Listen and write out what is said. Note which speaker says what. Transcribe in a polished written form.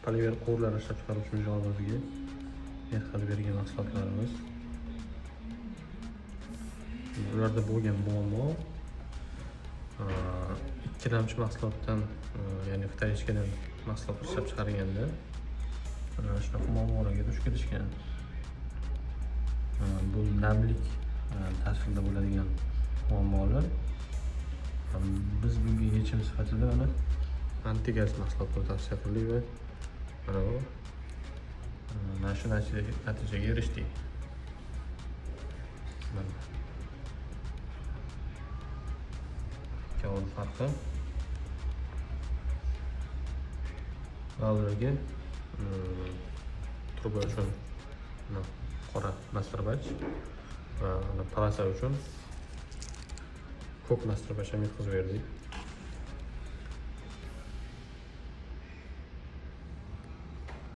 Speaker 1: polimer quvurlar ishlab chiqaruvchi mijozimizga yetkazib bergan mahsulotlarimiz. Ularda bo'lgan muammo ikkilamchi mahsulotdan, ya'ni Xitoychadan mahsulot ishlab chiqarganda shunaqa muammolarga duch kelishgan. Bu namlik tashkilda bo'ladigan muammolar. Biz bunga yechim sifatida mana antigaz mahsulotini tavsiya qildik va mana shu natijaga erishdik. Ikkovi farqi. Ba'zilariga truba uchun qora masturbach va polasa uchun ko'k masturbach ham yetkazib berdik.